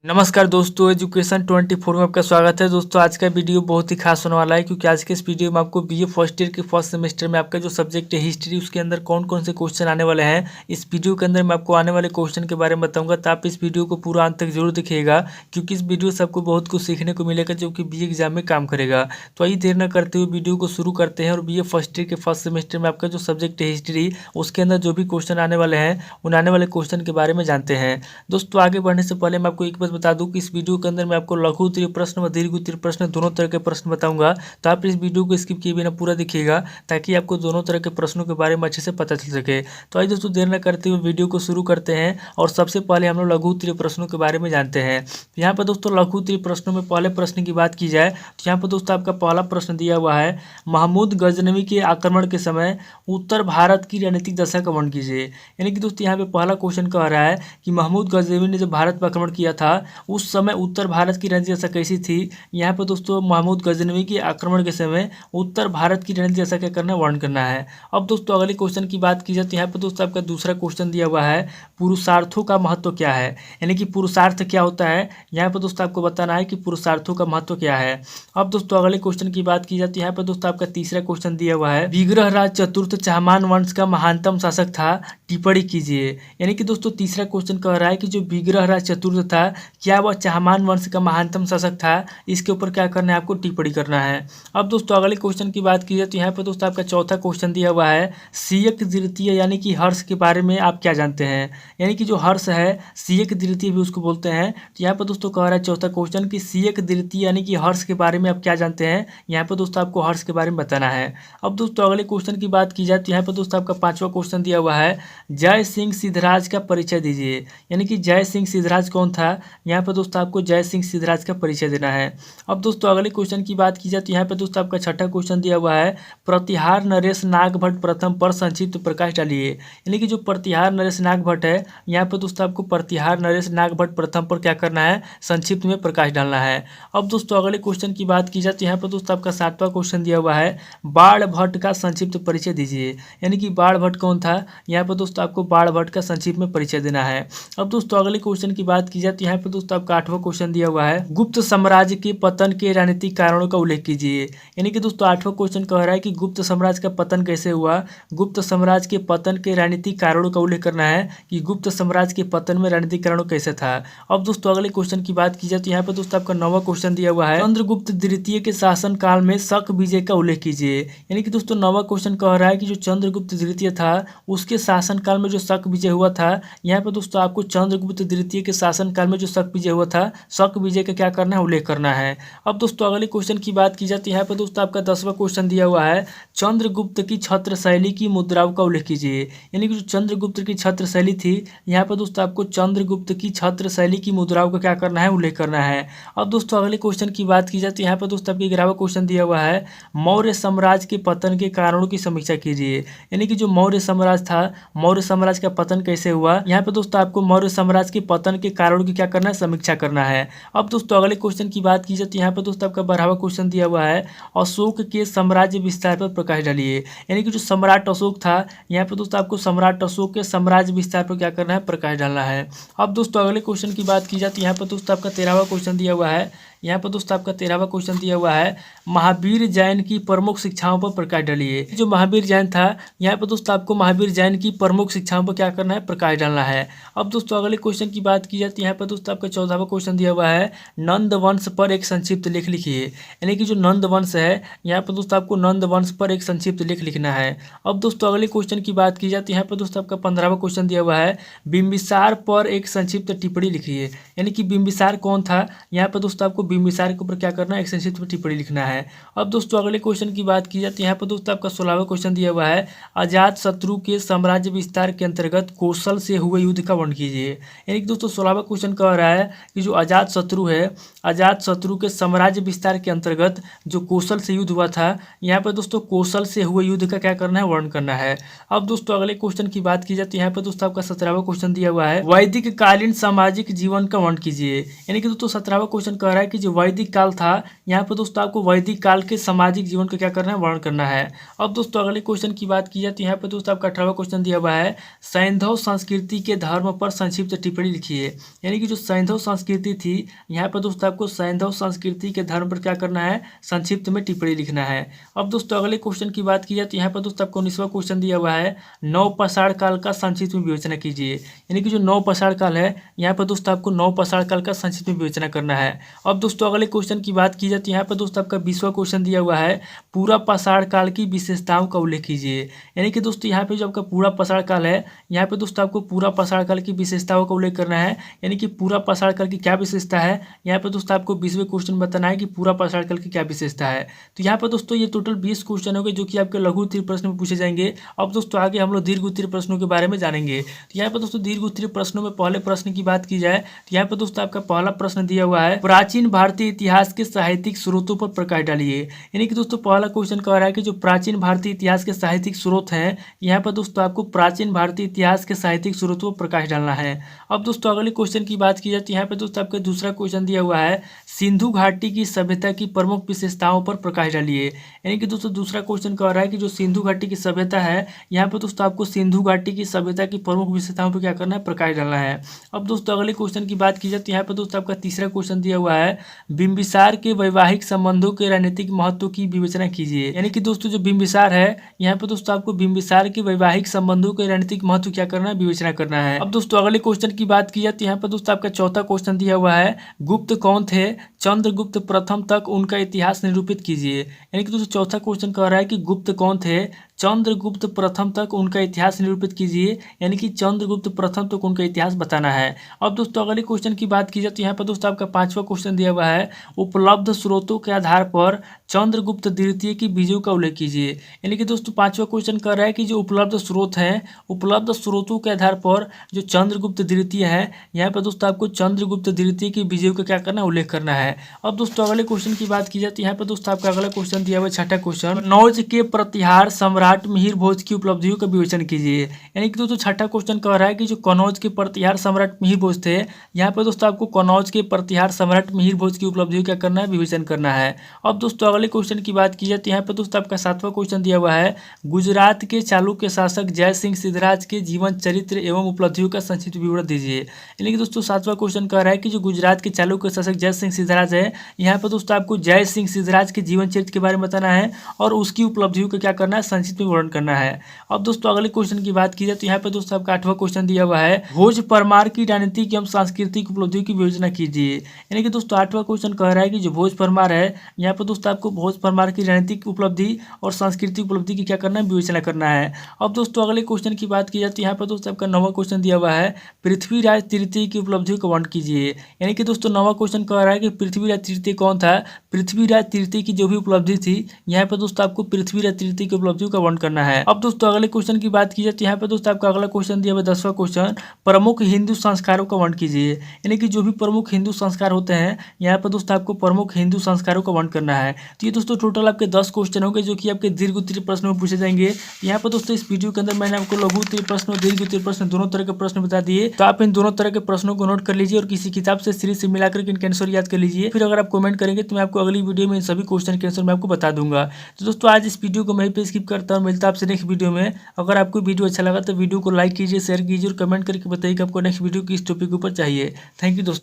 नमस्कार दोस्तों, एजुकेशन 24 में आपका स्वागत है। दोस्तों आज का वीडियो बहुत ही खास होने वाला है क्योंकि आज के इस वीडियो में आपको बीए फर्स्ट ईयर के फर्स्ट सेमेस्टर में आपका जो सब्जेक्ट है हिस्ट्री, उसके अंदर कौन कौन से क्वेश्चन आने वाले हैं, इस वीडियो के अंदर मैं आपको आने वाले क्वेश्चन के बारे में बताऊंगा। तो आप इस वीडियो को पूरा अंत तक जरूर देखिएगा क्योंकि इस वीडियो से आपको बहुत कुछ सीखने को मिलेगा जो कि बीए एग्जाम में काम करेगा। तो आइए देर न करते हुए वीडियो को शुरू करते हैं और बीए फर्स्ट ईयर के फर्स्ट सेमेस्टर में आपका जो सब्जेक्ट है हिस्ट्री, उसके अंदर जो भी क्वेश्चन आने वाले हैं उन आने वाले क्वेश्चन के बारे में जानते हैं। दोस्तों आगे बढ़ने से पहले मैं आपको एक बात बता दूं कि इस वीडियो के अंदर मैं आपको लघु उत्तरीय प्रश्न व दीर्घ उत्तरीय प्रश्न दोनों तरह के प्रश्न बताऊंगा। तो आप इस वीडियो को स्किप किए बिना पूरा देखिएगा ताकि आपको दोनों तरह के प्रश्नों के बारे में अच्छे से पता चल सके। तो आइए दोस्तों देर न करते हुए वीडियो को शुरू करते हैं और सबसे पहले हम लोग लघु उत्तरीय प्रश्नों के बारे में जानते हैं। यहाँ पर दोस्तों लघु उत्तरीय प्रश्नों में पहले प्रश्न की बात की जाए तो यहाँ पर दोस्तों आपका पहला प्रश्न दिया हुआ है, महमूद गजनवी के आक्रमण के समय उत्तर भारत की रणनीतिक दशा का वर्णन कीजिए। यानी कि दोस्तों यहाँ पे पहला क्वेश्चन कह रहा है कि महमूद गजनवी ने जब भारत पर आक्रमण किया था उस समय उत्तर भारत की रणनीति दशा कैसी थी। यहाँ पर दोस्तों महमूद गजनवी के आक्रमण के समय उत्तर भारत की रणनीति दशा क्या करना है, वर्णन करना है। अब दोस्तों अगले क्वेश्चन की बात की जाए तो यहाँ पर दोस्तों आपका दूसरा क्वेश्चन दिया हुआ है, पुरुषार्थों का महत्व क्या है। यानी कि पुरुषार्थ क्या होता है, यहाँ पर दोस्तों आपको बताना है कि पुरुषार्थों का महत्व क्या है। अब दोस्तों अगले क्वेश्चन की बात की जाए तो यहाँ पर दोस्तों आपका तीसरा क्वेश्चन दिया हुआ है, विग्रहराज चतुर्थ चाहमान वंश का महानतम शासक था, टिप्पणी कीजिए। यानी कि दोस्तों तीसरा क्वेश्चन कह रहा है कि जो विग्रहराज चतुर्थ था क्या वह चाहमान वंश का महानतम शासक था, इसके ऊपर क्या करना है, आपको टिप्पणी करना है। अब दोस्तों अगले क्वेश्चन की बात की जाए तो यहाँ पर दोस्तों आपका चौथा क्वेश्चन दिया हुआ है, सीयक द्वितीय यानी कि हर्ष के बारे में आप क्या जानते हैं। यानी कि जो हर्ष है सीयक द्वितीय भी उसको बोलते हैं। तो यहाँ पर दोस्तों कह रहा है चौथा क्वेश्चन कि सीयक द्वितीय यानी कि हर्ष के बारे में आप क्या जानते हैं। यहाँ पर दोस्तों आपको हर्ष के बारे में बताना है। अब दोस्तों अगले क्वेश्चन की बात की जाए तो यहाँ पर दोस्तों आपका पांचवा क्वेश्चन दिया हुआ है, जय सिंह सिद्धराज का परिचय दीजिए। यानी कि जय सिंह सिद्धराज कौन था, यहाँ पर दोस्तों आपको जय सिंह सिद्धराज का परिचय देना है। अब दोस्तों अगले क्वेश्चन की बात की जाए तो यहाँ पे दोस्तों आपका छठा क्वेश्चन दिया हुआ है, प्रतिहार नरेश नागभट्ट प्रथम पर संक्षिप्त प्रकाश डालिए। यानी कि जो प्रतिहार नरेश नागभट्ट है, यहाँ पे दोस्तों आपको प्रतिहार नरेश नागभट्ट प्रथम पर क्या करना है, संक्षिप्त में प्रकाश डालना है। अब दोस्तों अगले क्वेश्चन की बात की जाए तो यहाँ पर दोस्तों आपका सातवां क्वेश्चन दिया हुआ है, बाण भट्ट का संक्षिप्त परिचय दीजिए। यानी कि बाण भट्ट कौन था, यहाँ पर दोस्तों आपको बाण भट्ट का संक्षिप्त में परिचय देना है। अब दोस्तों अगले क्वेश्चन की बात की जाए तो यहाँ पर दोस्तों आपका आठवां क्वेश्चन दिया हुआ है, गुप्त साम्राज्य के पतन के राजनीतिक कारणों का उल्लेख कीजिए। यानी कि दोस्तों आठवां क्वेश्चन कह रहा है कि गुप्त साम्राज्य का पतन कैसे हुआ, गुप्त साम्राज्य के पतन के राजनीतिक कारणों का उल्लेख करना है कि गुप्त साम्राज्य के पतन में राजनीतिक कारणों कैसे था। अब दोस्तों अगले क्वेश्चन की बात की जाए तो यहाँ पर दोस्तों आपका नौवां क्वेश्चन दिया हुआ है, चंद्रगुप्त द्वितीय के शासन काल में शक विजय का उल्लेख कीजिए। यानी कि दोस्तों नौवां क्वेश्चन कह रहा है कि जो चंद्रगुप्त द्वितीय था उसके शासन काल में जो शक विजय हुआ था। यहाँ पर दोस्तों आपको चंद्रगुप्त द्वितीय के शासन काल में जो शक विजय हुआ था, शक विजय का क्या करना है, उल्लेख करना है। अब दोस्तों अगले क्वेश्चन की बात की जाती है, यहाँ पर दोस्तों आपका 10वां क्वेश्चन दिया हुआ है, चंद्रगुप्त की छत्र शैली की मुद्राओं का उल्लेख कीजिए। यानी कि जो चंद्रगुप्त की छत्र शैली थी, यहाँ पर दोस्तों आपको चंद्रगुप्त की छत्र शैली की मुद्राओं का क्या करना है, उल्लेख करना है। अब दोस्तों अगले क्वेश्चन की बात की जाती है, यहाँ पर दोस्तों आपके 11वां क्वेश्चन दिया हुआ है, मौर्य साम्राज्य के पतन के कारणों की समीक्षा कीजिए। यानी कि जो मौर्य साम्राज्य था, मौर्य साम्राज्य का पतन कैसे हुआ, यहाँ पर दोस्तों आपको मौर्य साम्राज्य के पतन के कारणों की क्या करना है, समीक्षा करना है। अब दोस्तों अगले क्वेश्चन की बात की जाए तो यहाँ पर दोस्तों आपका 12वां क्वेश्चन दिया हुआ है, अशोक के साम्राज्य विस्तार पर प्रकाश डालिए। यानी कि जो सम्राट अशोक था, यहाँ पर दोस्तों आपको सम्राट अशोक के साम्राज्य विस्तार पर क्या करना है, प्रकाश डालना है। अब दोस्तों अगले क्वेश्चन की बात की जाए तो यहाँ पर दोस्तों आपका 13वां क्वेश्चन दिया हुआ है, यहाँ पर दोस्तों आपका 13वां क्वेश्चन दिया हुआ है, महावीर जैन की प्रमुख शिक्षाओं पर प्रकाश डालिए। जो महावीर जैन था, यहाँ पर दोस्तों आपको महावीर जैन की प्रमुख शिक्षाओं पर क्या करना है, प्रकाश डालना है। अब दोस्तों अगले क्वेश्चन की बात की जाती है, यहाँ पर दोस्तों आपका 14वां क्वेश्चन दिया हुआ है, नंद वंश पर एक संक्षिप्त लेख लिखिए। यानी कि जो नंद वंश है, यहाँ पर दोस्तों आपको नंद वंश पर एक संक्षिप्त लेख लिखना है। अब दोस्तों अगले क्वेश्चन की बात की जाती है, यहाँ पर दोस्तों आपका 15वां क्वेश्चन दिया हुआ है, बिंबिसार पर एक संक्षिप्त टिप्पणी लिखिए। यानी कि बिंबिसार कौन था, यहाँ पर दोस्तों आपको बिंबिसार के ऊपर क्या करना है, एक संक्षिप्त टिप्पणी लिखना है। अब दोस्तों अगले क्वेश्चन की बात की जाती है, यहाँ पर दोस्तों आपका 16वां क्वेश्चन दिया हुआ है, अजात शत्रु के साम्राज्य विस्तार के अंतर्गत कौशल से हुए युद्ध का वर्णन कीजिए। यानी कि दोस्तों 16वां क्वेश्चन कह रहा है कि जो अजात शत्रु है, अजात शत्रु के साम्राज्य विस्तार के अंतर्गत जो कौशल से युद्ध हुआ था, यहाँ पर दोस्तों कौशल से हुए युद्ध का क्या करना है, वर्णन करना है। अब दोस्तों अगले क्वेश्चन की बात की जाती है, यहाँ पर दोस्तों आपका 17वां क्वेश्चन दिया हुआ है, वैदिक कालीन सामाजिक जीवन का वर्णन कीजिए। यानी कि दोस्तों 17वां क्वेश्चन कह रहा है कि जो वैदिक काल था, यहाँ पर दोस्तों आपको वैदिक काल के सामाजिक जीवन का क्या करना है, वर्णन करना है। अब दोस्तों अगले क्वेश्चन की बात की जाए तो यहाँ पर दोस्तों आपका 18वां क्वेश्चन दिया हुआ है, सैंधव संस्कृति के धर्म पर संक्षिप्त टिप्पणी लिखिए। यानी कि जो सैंधव संस्कृति थी, यहाँ पर दोस्तों आपको सैंधव संस्कृति के धर्म पर क्या करना है, संक्षिप्त में टिप्पणी लिखना है। अब दोस्तों अगले क्वेश्चन की बात की जाए तो यहाँ पर दोस्तों आपको 19वां क्वेश्चन दिया हुआ है, नवपाषाण काल का संक्षिप्त में विवेचना कीजिए। यानी कि जो नवपाषाण काल है, यहाँ पर दोस्तों आपको नवपाषाण काल का संक्षिप्त में विवेचना करना है। अब दोस्तों अगले क्वेश्चन की बात की जाए तो यहाँ पर दोस्तों आपका 20वां क्वेश्चन दिया हुआ है, पूरा पाषाण काल की विशेषताओं का उल्लेख कीजिए। यानी कि दोस्तों यहाँ पे जो आपका पूरा पाषाण काल है, यहाँ पे दोस्तों आपको पूरा पाषाण काल की विशेषताओं का उल्लेख करना है। यानी कि पूरा पाषाण काल की क्या विशेषता है, यहाँ पे दोस्तों आपको 20वें क्वेश्चन बताना है कि पूरा पाषाण काल की क्या विशेषता है। तो यहाँ पर दोस्तों ये टोटल 20 क्वेश्चन हो गए जो कि आपके लघु उत्तरीय प्रश्न में पूछे जाएंगे। अब दोस्तों आगे हम लोग दीर्घ उत्तरीय प्रश्नों के बारे में जानेंगे। तो यहाँ पर दोस्तों दीर्घ उत्तरीय प्रश्नों में पहले प्रश्न की बात की जाए तो यहाँ पर दोस्तों आपका पहला प्रश्न दिया हुआ है, प्राचीन भारतीय इतिहास के साहित्यिक स्रोतों पर प्रकाश डालिए। यानी कि दोस्तों पहला क्वेश्चन कह रहा है कि जो प्राचीन भारतीय इतिहास के साहित्यिक स्रोत हैं, यहाँ पर दोस्तों आपको प्राचीन भारतीय इतिहास के साहित्यिक स्रोतों पर प्रकाश डालना है। अब दोस्तों अगले क्वेश्चन की बात की जाए तो यहाँ पर दोस्तों आपका दूसरा क्वेश्चन दिया हुआ है, सिंधु घाटी की सभ्यता की प्रमुख विशेषताओं पर प्रकाश डालिए। यानी कि दोस्तों दूसरा क्वेश्चन कह रहा है कि जो सिंधु घाटी की सभ्यता है, यहाँ पर दोस्तों आपको सिंधु घाटी की सभ्यता की प्रमुख विशेषताओं पर क्या करना है, प्रकाश डालना है। अब दोस्तों अगले क्वेश्चन की बात की जाए तो यहाँ पर दोस्तों आपका तीसरा क्वेश्चन दिया हुआ है, बिंबिसार के वैवाहिक संबंधों के राजनीतिक महत्व की विवेचना कीजिए। यानी कि दोस्तों जो बिंबिसार है, यहाँ पर दोस्तों आपको बिंबिसार के वैवाहिक संबंधों के राजनीतिक महत्व क्या करना है, विवेचना करना है। अब दोस्तों अगले क्वेश्चन की बात की जाए तो यहाँ पर दोस्तों आपका चौथा क्वेश्चन दिया हुआ है, गुप्त कौन थे, चंद्रगुप्त प्रथम तक उनका इतिहास निरूपित कीजिए। यानी कि दोस्तों चौथा क्वेश्चन कह रहा है कि गुप्त कौन थे, चंद्रगुप्त प्रथम तक उनका इतिहास निरूपित कीजिए। यानी कि चंद्रगुप्त प्रथम तक उनका इतिहास बताना है। अब दोस्तों अगले क्वेश्चन की बात की जाए तो यहाँ पर दोस्तों आपका पांचवा क्वेश्चन दिया हुआ है, उपलब्ध स्रोतों के आधार पर चंद्रगुप्त द्वितीय की विजयों का उल्लेख कीजिए। यानी कि दोस्तों पांचवा क्वेश्चन कर रहा है कि जो उपलब्ध स्रोत हैं, उपलब्ध स्रोतों के आधार पर जो चंद्रगुप्त द्वितीय है, यहाँ पर दोस्तों आपको चंद्रगुप्त द्वितीय की विजयों का क्या करना है, उल्लेख करना है। अब दोस्तों अगले क्वेश्चन की बात की जाए तो यहाँ पर दोस्तों आपका अगला क्वेश्चन दिया हुआ है, छठा क्वेश्चन, कनौज के प्रतिहार सम्राट मिहिर भोज की उपलब्धियों का विवेचन कीजिए। यानी कि दोस्तों छठा क्वेश्चन कह रहा है कि जो कनौज के प्रतिहार सम्राट मिहिर भोज थे, यहाँ पर दोस्तों आपको कनौज के प्रतिहार सम्राट मिहिर भोज की उपलब्धियों क्या करना है, विवेचन करना है। अब दोस्तों अगले क्वेश्चन की बात की जाए तो यहाँ पर दोस्तों आपका सातवां क्वेश्चन दिया हुआ है, गुजरात के चालुक्य शासक जय सिंह सिद्धराज के जीवन चरित्र एवं उपलब्धियों का संक्षिप्त विवरण दीजिए। यानी कि दोस्तों सातवां क्वेश्चन कह रहा है कि जो गुजरात के चालुक्य शासक जय सिंह सिद्धराज है, यहाँ पर दोस्तों आपको जय सिंह सिद्धराज के जीवन चरित्र के बारे में बताना है और उसकी उपलब्धियों का क्या करना है, संक्षिप्त में वर्णन करना है। अब दोस्तों अगले क्वेश्चन की बात की जाए तो यहाँ पर दोस्तों आपका आठवां क्वेश्चन दिया हुआ है, भोज परमार की राजनीतिक एवं सांस्कृतिक उपलब्धियों की विवेचना कीजिए। यानी कि दोस्तों आठवां क्वेश्चन कह रहा है कि जो भोज परमार है, यहाँ पर दोस्तों आपको भोज परमार की राजनीतिक उपलब्धि और सांस्कृतिक उपलब्धि की क्या करना है, विवेचना करना है। अब दोस्तों अगले क्वेश्चन की बात की जाए तो यहाँ पर दोस्तों आपका नौवां क्वेश्चन दिया हुआ है, पृथ्वीराज तृतीय की उपलब्धियों का वर्णन कीजिए। यानी कि दोस्तों नौवां क्वेश्चन कह रहा है कि पृथ्वीराज तृतीय कौन था, पृथ्वीराज तृतीय की जो भी उपलब्धि थी, यहाँ पर दोस्तों आपको पृथ्वीराज तृतीय की उपलब्धियों का वर्णन करना है। अब दोस्तों अगले क्वेश्चन की बात की जाए तो यहाँ पर दोस्तों आपका अगला क्वेश्चन दिया हुआ 10वां क्वेश्चन, प्रमुख हिंदू संस्कारों का वर्णन कीजिए। यानी कि जो भी प्रमुख हिंदू संस्कार होते हैं, यहाँ पर दोस्तों आपको प्रमुख हिंदू संस्कारों का वर्णन करना है। तो ये दोस्तों टोटल आपके 10 क्वेश्चन होंगे जो कि आपके दीर्घ उत्तरीय प्रश्न में पूछे जाएंगे। यहाँ पर दोस्तों इस वीडियो के अंदर मैंने आपको लघु उत्तरीय प्रश्न और दीर्घ उत्तरीय प्रश्न दोनों तरह के प्रश्न बता दिए। तो आप इन दोनों तरह के प्रश्नों को नोट कर लीजिए और किसी किताब से सीरीज से मिलाकर इनके आंसर याद कर लीजिए। फिर अगर आप कमेंट करेंगे तो मैं आपको अगली वीडियो में इन सभी क्वेश्चन के आंसर मैं आपको बता दूंगा। तो दोस्तों आज इस वीडियो को मैं पे स्किप करता हूँ, मिलता है आपसे नेक्स्ट वीडियो में। अगर आपको वीडियो अच्छा लगा तो वीडियो को लाइक कीजिए, शेयर कीजिए और कमेंट करके बताइए कि आपको नेक्स्ट वीडियो किस टॉपिक के ऊपर चाहिए। थैंक यू दोस्तों।